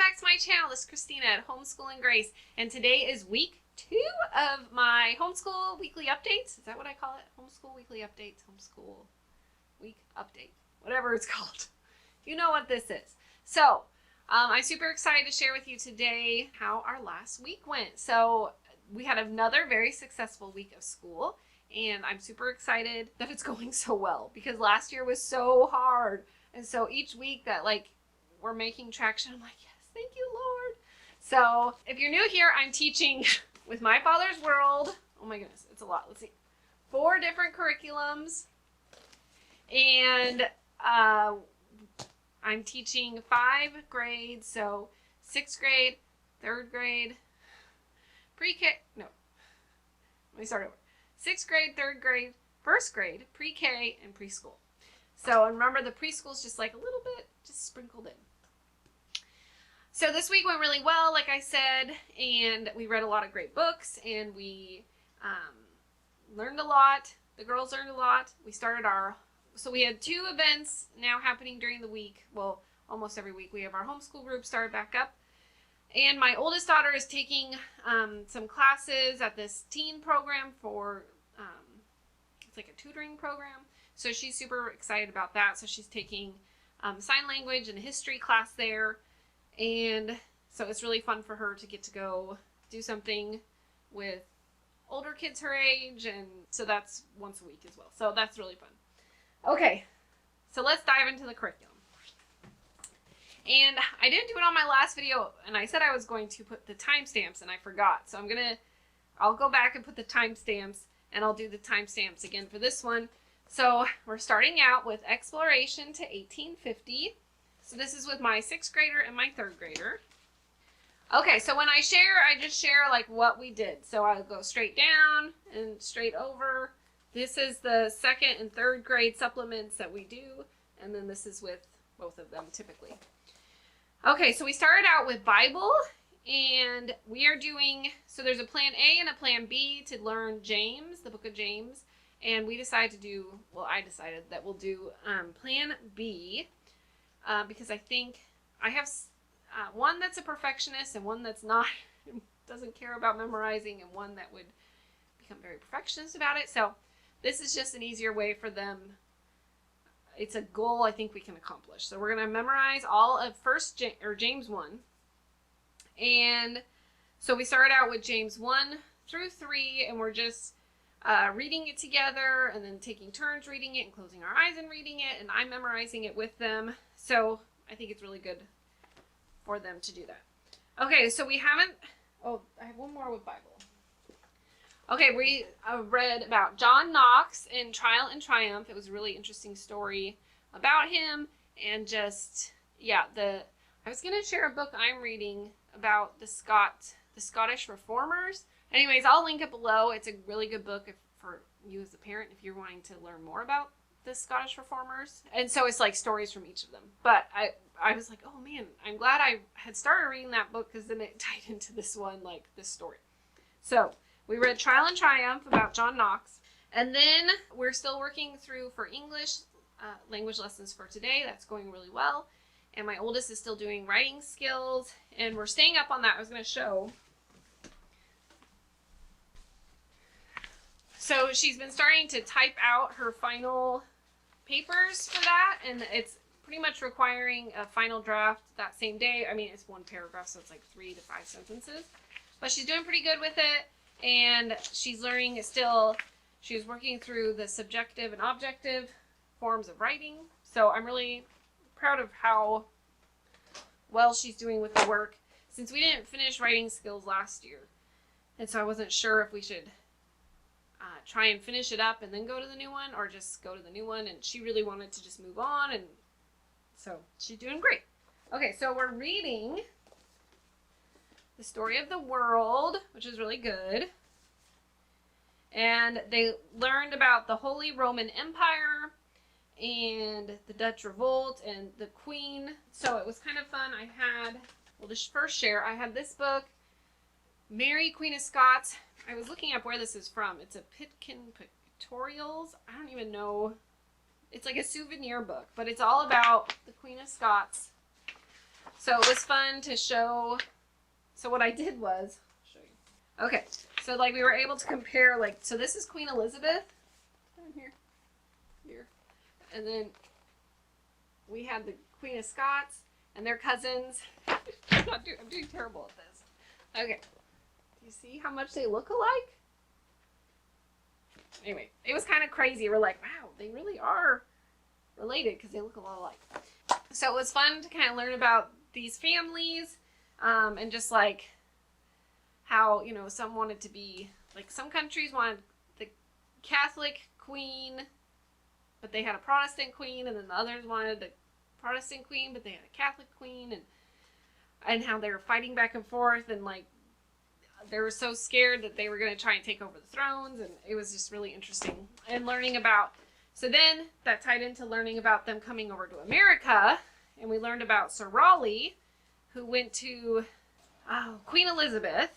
back to my channel. This is Christina at Homeschool and Grace, and today is week 2 of my homeschool weekly updates. Is that what I call it? Homeschool weekly updates, homeschool week update, whatever it's called. You know what this is. So I'm super excited to share with you today how our last week went. So we had another very successful week of school, and I'm super excited that it's going so well because last year was so hard. And so each week that we're making traction, I'm like, yes, thank you, Lord. So if you're new here, I'm teaching with My Father's World. Oh my goodness, it's a lot. Let's see. 4 different curriculums. And I'm teaching 5 grades. So 6th grade, 3rd grade, pre-K, no. Let me start over. 6th grade, 3rd grade, 1st grade, pre-K, and preschool. So, and remember, the preschool's just like a little bit just sprinkled in. So this week went really well, like I said, and we read a lot of great books, and we learned a lot. The girls learned a lot. We started so we had 2 events now happening during the week. Well, almost every week. We have our homeschool group started back up. And my oldest daughter is taking some classes at this teen program for, it's like a tutoring program. So she's super excited about that. So she's taking sign language and a history class there. And so it's really fun for her to get to go do something with older kids her age. And so that's once a week as well. So that's really fun. Okay, so let's dive into the curriculum. And I didn't do it on my last video, and I said I was going to put the timestamps, and I forgot. So I'll go back and put the timestamps, and I'll do the timestamps again for this one. So we're starting out with Exploration to 1850. So this is with my 6th grader and my 3rd grader. Okay, so when I share, I just share like what we did. So I'll go straight down and straight over. This is the 2nd and 3rd grade supplements that we do, and then this is with both of them typically. Okay, so we started out with Bible, and we are doing, so there's a plan A and a plan B to learn James, the book of James, and we decided to do, well, I decided that we'll do plan B, because I think I have one that's a perfectionist and one that's not, doesn't care about memorizing, and one that would become very perfectionist about it. So this is just an easier way for them. It's a goal I think we can accomplish. So we're going to memorize all of James 1. And so we started out with James 1 through 3, and we're just reading it together and then taking turns reading it and closing our eyes and reading it, and I'm memorizing it with them. So I think it's really good for them to do that. Okay, so we haven't, oh, I have one more with Bible. Okay, we read about John Knox in Trial and Triumph. It was a really interesting story about him, and just, yeah, I was going to share a book I'm reading about the Scottish Reformers. Anyways, I'll link it below. It's a really good book for you as a parent if you're wanting to learn more about the Scottish Reformers. And so it's like stories from each of them. But I was like, oh man, I'm glad I had started reading that book because then it tied into this one, like this story. So we read Trial and Triumph about John Knox. And then we're still working through for English language lessons for today. That's going really well. And my oldest is still doing writing skills. And we're staying up on that. I was going to show. So she's been starting to type out her final papers for that. And it's pretty much requiring a final draft that same day. I mean, it's 1 paragraph, so it's like 3 to 5 sentences. But she's doing pretty good with it. And she's learning still, she's working through the subjective and objective forms of writing. So I'm really proud of how well she's doing with the work, since we didn't finish writing skills last year. And so I wasn't sure if we should try and finish it up and then go to the new one, or just go to the new one. And she really wanted to just move on, and so she's doing great. Okay, so we're reading The Story of the World, which is really good. And they learned about the Holy Roman Empire and the Dutch Revolt and the Queen. So it was kind of fun. Well, just first share, I had this book, Mary, Queen of Scots. I was looking up where this is from. It's a Pitkin Pictorials. I don't even know. It's like a souvenir book, but it's all about the Queen of Scots. So it was fun to show. So what I did was, I'll show you. Okay, so like we were able to compare, like, so this is Queen Elizabeth. Here. And then we had the Queen of Scots and their cousins. I'm doing terrible at this. Okay. Do you see how much they look alike? Anyway, it was kind of crazy. We're like, wow, they really are related because they look a lot alike. So it was fun to kind of learn about these families, and just like how, you know, some wanted to be, like some countries wanted the Catholic queen, but they had a Protestant queen, and then the others wanted the Protestant queen, but they had a Catholic queen, and how they were fighting back and forth, and like they were so scared that they were going to try and take over the thrones, and it was just really interesting. And learning about, so then that tied into learning about them coming over to America, and we learned about Sir Raleigh, who went to Queen Elizabeth,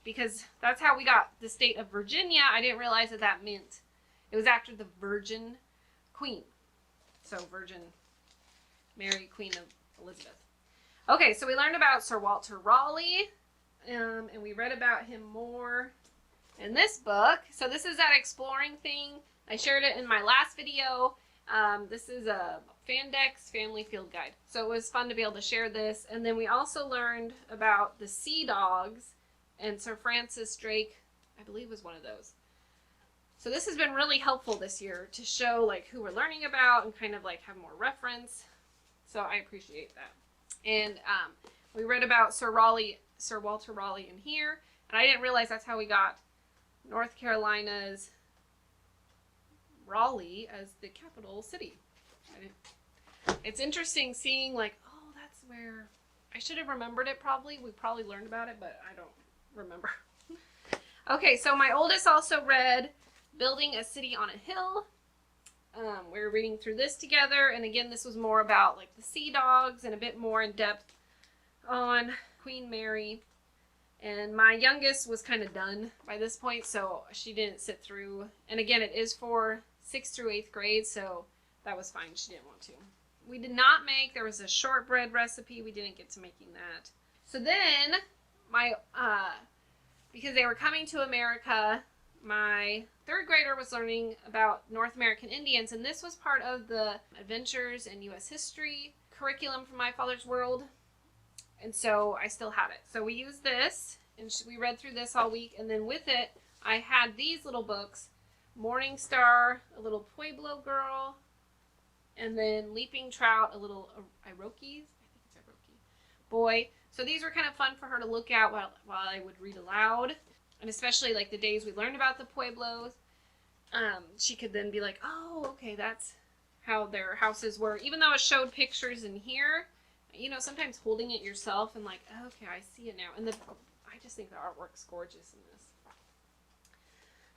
because that's how we got the state of Virginia. I didn't realize that that meant it was after the Virgin Queen. So Virgin Mary, Queen of Elizabeth. Okay, so we learned about Sir Walter Raleigh, and we read about him more in this book. So this is that exploring thing. I shared it in my last video. This is a Fandex Family Field Guide. So it was fun to be able to share this. And then we also learned about the sea dogs, and Sir Francis Drake, I believe, was one of those. So this has been really helpful this year to show like who we're learning about and kind of like have more reference. So I appreciate that. And we read about Sir Walter Raleigh in here, and I didn't realize that's how we got North Carolina's Raleigh as the capital city. It's interesting seeing like, oh, that's where I should have remembered it probably. We probably learned about it, but I don't remember. Okay, so my oldest also read Building a City on a Hill. We were reading through this together, and again, this was more about like the sea dogs and a bit more in depth on Queen Mary. And my youngest was kind of done by this point, so she didn't sit through. And again, it is for 6th through 8th grade, so that was fine. She didn't want to. We did not make, there was a shortbread recipe. We didn't get to making that. So then, because they were coming to America, my 3rd grader was learning about North American Indians, and this was part of the Adventures in U.S. History curriculum from My Father's World. And so I still had it. So we used this, and we read through this all week, and then with it, I had these little books, Morning Star, a little Pueblo girl, and then Leaping Trout, a little Iroquois, I think it's Iroquois, boy. So these were kind of fun for her to look at while I would read aloud. And especially like the days we learned about the Pueblos, she could then be like, oh, okay, that's how their houses were. Even though it showed pictures in here, you know, sometimes holding it yourself and like, okay, I see it now. And I just think the artwork's gorgeous in this.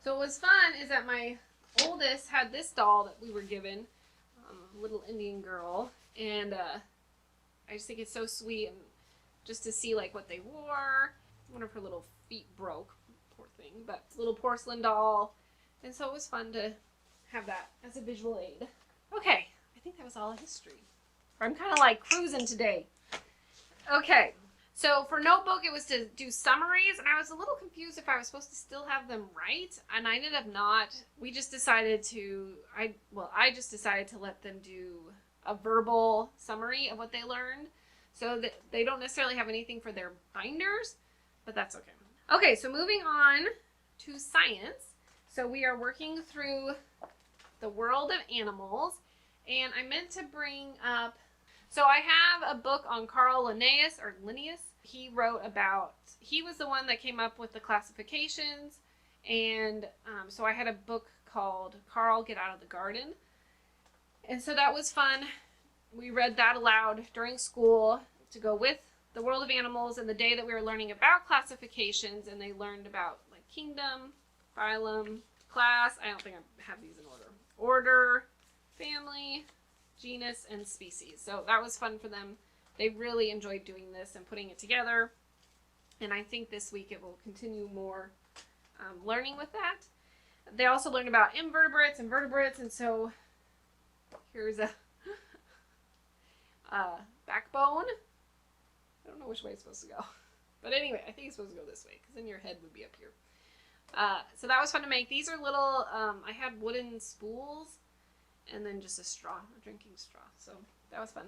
So what was fun is that my oldest had this doll that we were given, little Indian girl, and I just think it's so sweet, and just to see like what they wore. One of her little feet broke, poor thing, but it's a little porcelain doll, and so it was fun to have that as a visual aid. Okay, I think that was all history. I'm kind of like cruising today. Okay, so for notebook, it was to do summaries, and I was a little confused if I was supposed to still have them right, and I ended up not. We just decided to, I just decided to let them do a verbal summary of what they learned, so that they don't necessarily have anything for their binders, but that's okay. Okay, so moving on to science. So we are working through the world of animals, and I meant to bring up, so I have a book on Carl Linnaeus, or Linnaeus. He wrote about, he was the one that came up with the classifications, and so I had a book called Carl, Get Out of the Garden, and so that was fun. We read that aloud during school to go with the world of animals, and the day that we were learning about classifications, and they learned about like kingdom, phylum, class, I don't think I have these in order, order, family, genus, and species. So that was fun for them. They really enjoyed doing this and putting it together, and I think this week it will continue more learning with that. They also learned about invertebrates and vertebrates, and so here's a backbone, I don't know which way it's supposed to go. But anyway, I think it's supposed to go this way, because then your head would be up here. So that was fun to make. These are little, I had wooden spools, and then just a straw, a drinking straw. So that was fun.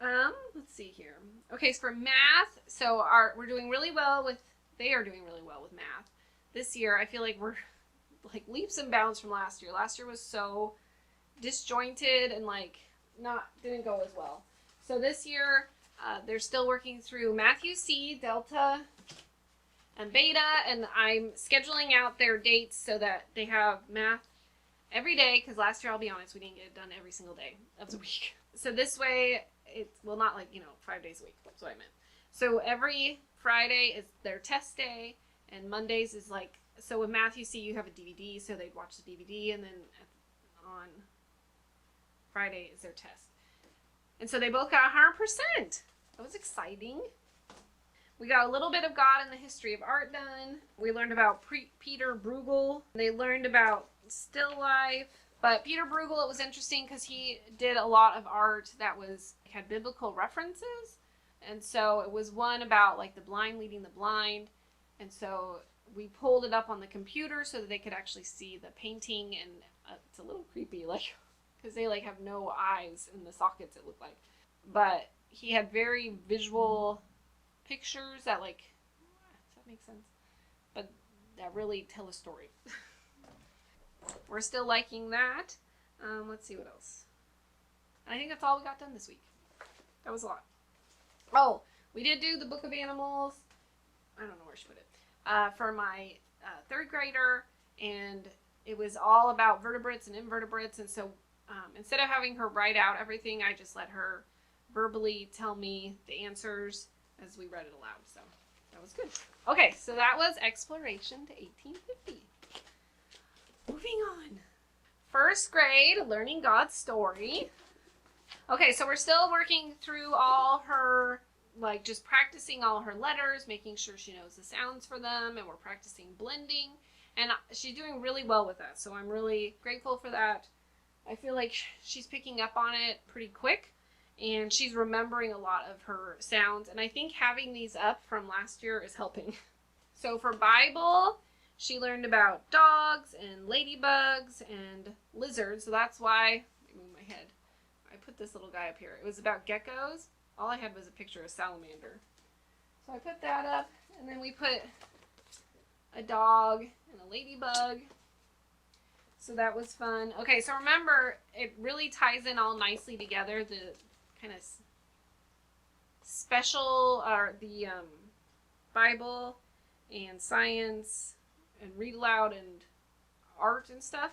Let's see here. Okay, so for math, so we're doing really well with, they are doing really well with math. This year, I feel like we're like leaps and bounds from last year. Last year was so disjointed and like didn't go as well. So this year, they're still working through Matthew C, Delta, and Beta, and I'm scheduling out their dates so that they have math every day, because last year, I'll be honest, we didn't get it done every single day of the week. So this way, it's, well, not like, 5 days a week. That's what I meant. So every Friday is their test day, and Mondays is like, so with Matthew C, you have a DVD, so they'd watch the DVD, and then on Friday is their test. And so they both got 100%. That was exciting. We got a little bit of God in the history of art done. We learned about Peter Bruegel. They learned about still life. But Peter Bruegel, it was interesting because he did a lot of art that had biblical references. And so it was one about like the blind leading the blind. And so we pulled it up on the computer so that they could actually see the painting. And it's a little creepy, like, because they like have no eyes in the sockets, it looked like. But he had very visual pictures that, like, does that make sense? But that really tell a story. We're still liking that. Let's see what else. I think that's all we got done this week. That was a lot. Oh, we did do the Book of Animals. I don't know where she put it. For my third grader, and it was all about vertebrates and invertebrates. And so instead of having her write out everything, I just let her verbally tell me the answers as we read it aloud. So that was good. Okay, so that was Exploration to 1850. Moving on. First grade, Learning God's Story. Okay, so we're still working through all her, like, just practicing all her letters, making sure she knows the sounds for them, and we're practicing blending. And she's doing really well with that, so I'm really grateful for that. I feel like she's picking up on it pretty quick, and she's remembering a lot of her sounds. And I think having these up from last year is helping. So for Bible, she learned about dogs and ladybugs and lizards. So that's why, let me move my head. I put this little guy up here. It was about geckos. All I had was a picture of a salamander. So I put that up, and then we put a dog and a ladybug. So that was fun. Okay, so remember, it really ties in all nicely together. The kind of special, or the Bible and science and read aloud and art and stuff.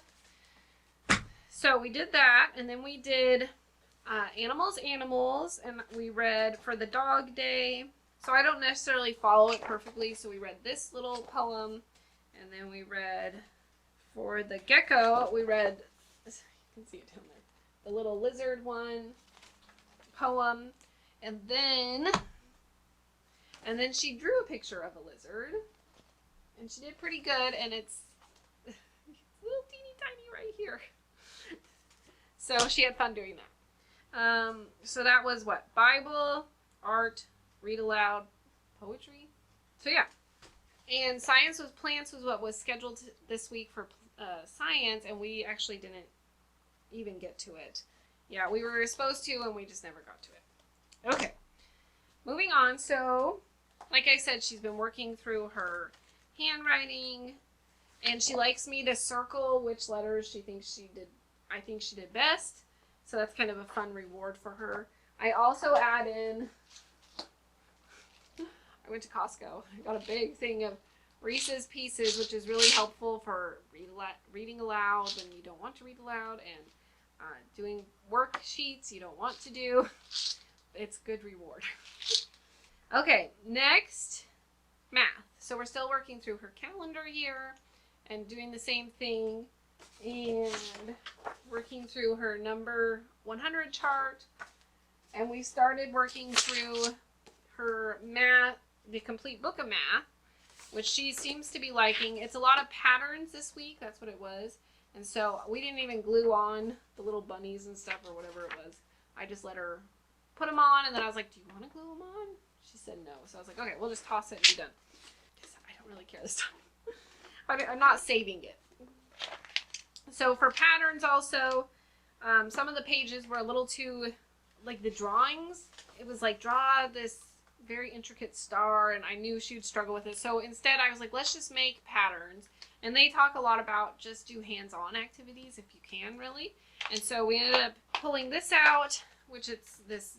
So we did that, and then we did animals, and we read for the dog day. So I don't necessarily follow it perfectly, so we read this little poem, and then we read for the gecko, we read, you can see it down there, the little lizard one poem, and then she drew a picture of a lizard, and she did pretty good, and it's little teeny tiny right here. So she had fun doing that. So that was what? Bible, art, read aloud, poetry. So yeah. And science with plants was what was scheduled this week for science, and we actually didn't even get to it. Yeah, we were supposed to, and we just never got to it. Okay. Moving on. So, like I said, she's been working through her handwriting, and she likes me to circle which letters she thinks she did. I think she did best. So that's kind of a fun reward for her. I also add in, I went to Costco. I got a big thing of Reese's Pieces, which is really helpful for reading aloud when you don't want to read aloud, and doing worksheets you don't want to do. It's good reward. Okay, next, math. So we're still working through her calendar here and doing the same thing, and working through her number 100 chart. And we started working through her math, the complete book of math, which she seems to be liking. It's a lot of patterns this week. That's what it was. And so we didn't even glue on the little bunnies and stuff or whatever it was. I just let her put them on, and then I was like, do you want to glue them on? She said no. So I was like, okay, we'll just toss it and be done. I don't really care this time. I'm not saving it. So for patterns also, some of the pages were a little too, like the drawings, it was like draw this very intricate star, and I knew she would struggle with it. So instead I was like, let's just make patterns. And they talk a lot about just do hands-on activities if you can, really. And so we ended up pulling this out, which it's this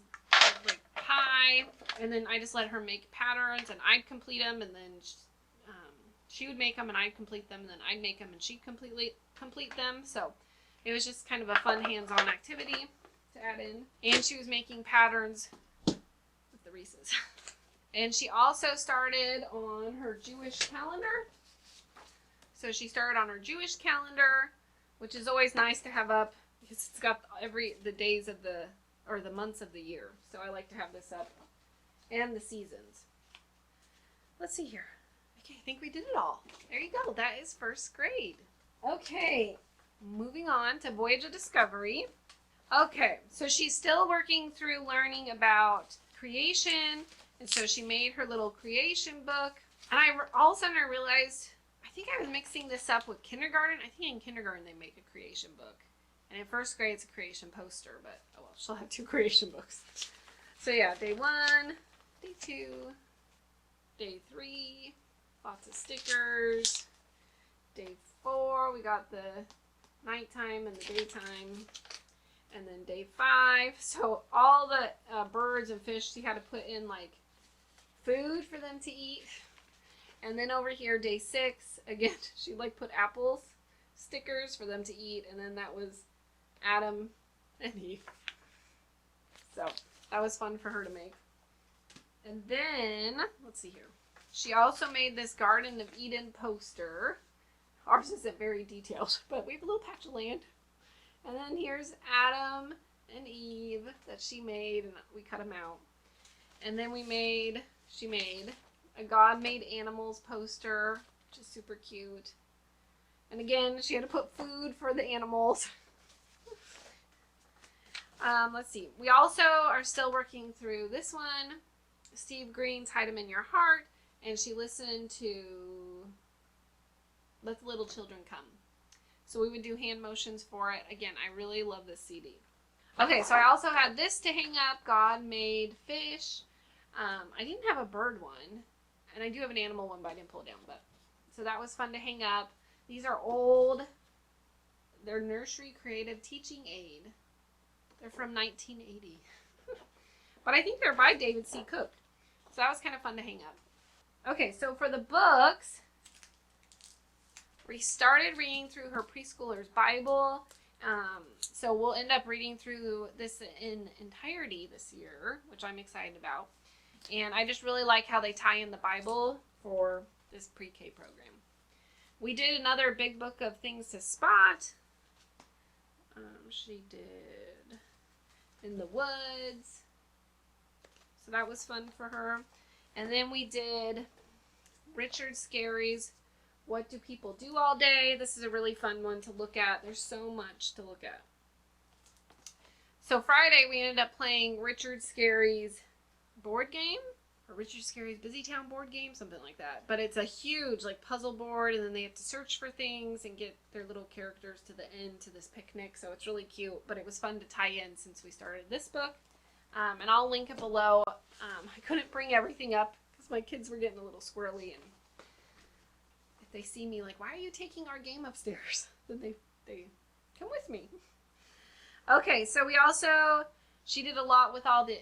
like pie, and then I just let her make patterns, and I'd complete them, and then she would make them and I'd complete them, and then I'd make them and she'd complete them. So it was just kind of a fun hands-on activity to add in. And she was making patterns with the Reese's. And she also started on her Jewish calendar. So she started on her Jewish calendar, which is always nice to have up because it's got the days of the months of the year. So I like to have this up, and the seasons. Let's see here. Okay, I think we did it all. There you go. That is first grade. Okay, moving on to Voyage of Discovery. Okay, so she's still working through learning about creation, and so she made her little creation book. And all of a sudden I realized, I think I was mixing this up with kindergarten. I think in kindergarten they make a creation book. And in first grade it's a creation poster, but oh well, she'll have 2 creation books. So yeah, day 1, day 2, day 3, lots of stickers. Day 4, we got the nighttime and the daytime. And then day 5, so all the birds and fish, she had to put in like food for them to eat. And then over here, day 6, again, she like put apples, stickers for them to eat. And then that was Adam and Eve. So that was fun for her to make. And then, let's see here. She also made this Garden of Eden poster. Ours isn't very detailed, but we have a little patch of land. And then here's Adam and Eve that she made, and we cut them out. And then she made a God Made Animals poster, which is super cute. And again, she had to put food for the animals. Let's see. We also are still working through this one, Steve Green's Hide 'Em in Your Heart, and she listened to Let the Little Children Come. So we would do hand motions for it. Again, I really love this CD. Okay, so I also had this to hang up, God Made Fish. I didn't have a bird one, and I do have an animal one, but I didn't pull it down. So that was fun to hang up. These are old. They're nursery creative teaching aid. They're from 1980. But I think they're by David C. Cook. So that was kind of fun to hang up. Okay, so for the books, we started reading through her preschooler's Bible. So we'll end up reading through this in entirety this year, which I'm excited about. And I just really like how they tie in the Bible for this pre-K program. We did another big book of things to spot. She did In the Woods. So that was fun for her. And then we did Richard Scarry's What Do People Do All Day? This is a really fun one to look at. There's so much to look at. So Friday we ended up playing Richard Scarry's board game, or Richard Scarry's Busy Town board game, something like that. But it's a huge like puzzle board, and then they have to search for things and get their little characters to the end to this picnic. So it's really cute, but it was fun to tie in since we started this book. And I'll link it below. I couldn't bring everything up because my kids were getting a little squirrely, and if they see me like, why are you taking our game upstairs? Then they come with me. Okay, so she did a lot with all the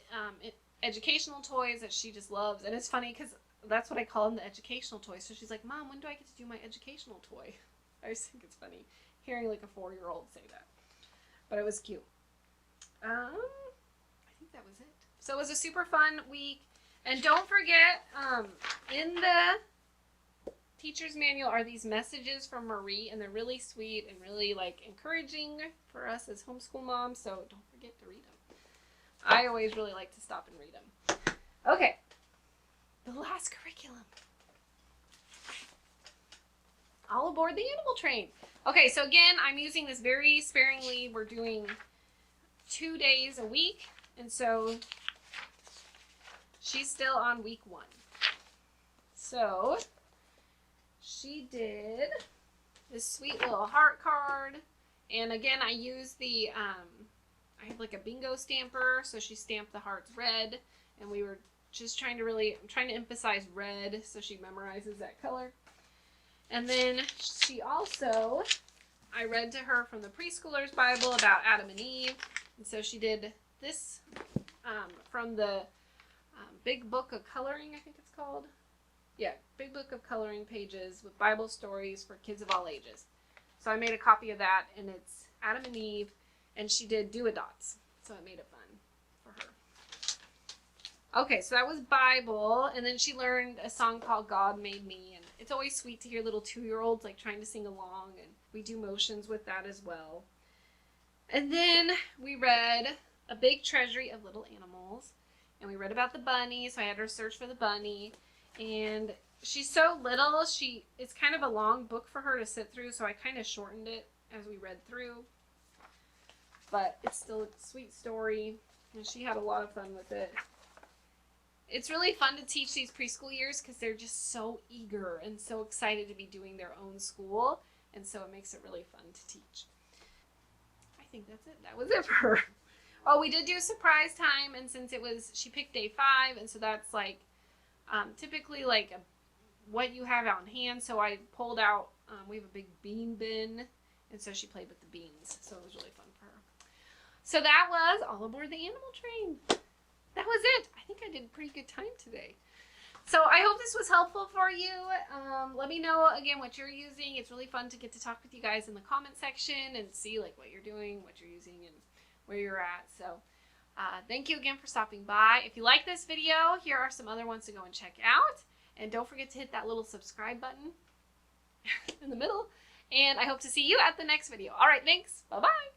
educational toys that she just loves. And it's funny because that's what I call them, the educational toys. So she's like, Mom, when do I get to do my educational toy? I just think it's funny hearing like a 4-year-old say that. But it was cute. I think that was it. So it was a super fun week. And don't forget, in the teacher's manual are these messages from Marie, and they're really sweet and really like encouraging for us as homeschool moms. So don't forget to read them. I always really like to stop and read them. Okay, the last curriculum. All aboard the animal train. Okay, so again, I'm using this very sparingly. We're doing 2 days a week, and so She's still on week 1. So she did this sweet little heart card. And again, I used the, I have like a bingo stamper. So she stamped the hearts red. And we were just trying to I'm trying to emphasize red so she memorizes that color. And then she also, I read to her from the Preschooler's Bible about Adam and Eve. And so she did this from the Big Book of Coloring, I think it's called. Yeah, Big Book of Coloring pages with Bible stories for kids of all ages. So I made a copy of that, and it's Adam and Eve, and she did do-a-dots. So it made it fun for her. Okay, so that was Bible, and then she learned a song called God Made Me, and it's always sweet to hear little 2-year-olds like trying to sing along, and we do motions with that as well. And then we read A Big Treasury of Little Animals, and we read about the bunny, so I had her search for the bunny. And she's so little, it's kind of a long book for her to sit through, so I kind of shortened it as we read through. But it's still a sweet story, and she had a lot of fun with it. It's really fun to teach these preschool years because they're just so eager and so excited to be doing their own school, and so it makes it really fun to teach. I think that's it. That was it for her. Oh, we did do surprise time, and since she picked day 5, and so that's like typically like what you have on hand. So I pulled out, we have a big bean bin, and so she played with the beans. So it was really fun for her. So that was All Aboard the Animal Train. That was it. I think I did a pretty good time today. So I hope this was helpful for you. Let me know again what you're using. It's really fun to get to talk with you guys in the comment section and see like what you're doing, what you're using, and where you're at. So thank you again for stopping by. If you like this video, here are some other ones to go and check out. And don't forget to hit that little subscribe button in the middle. And I hope to see you at the next video. All right, thanks. Bye-bye.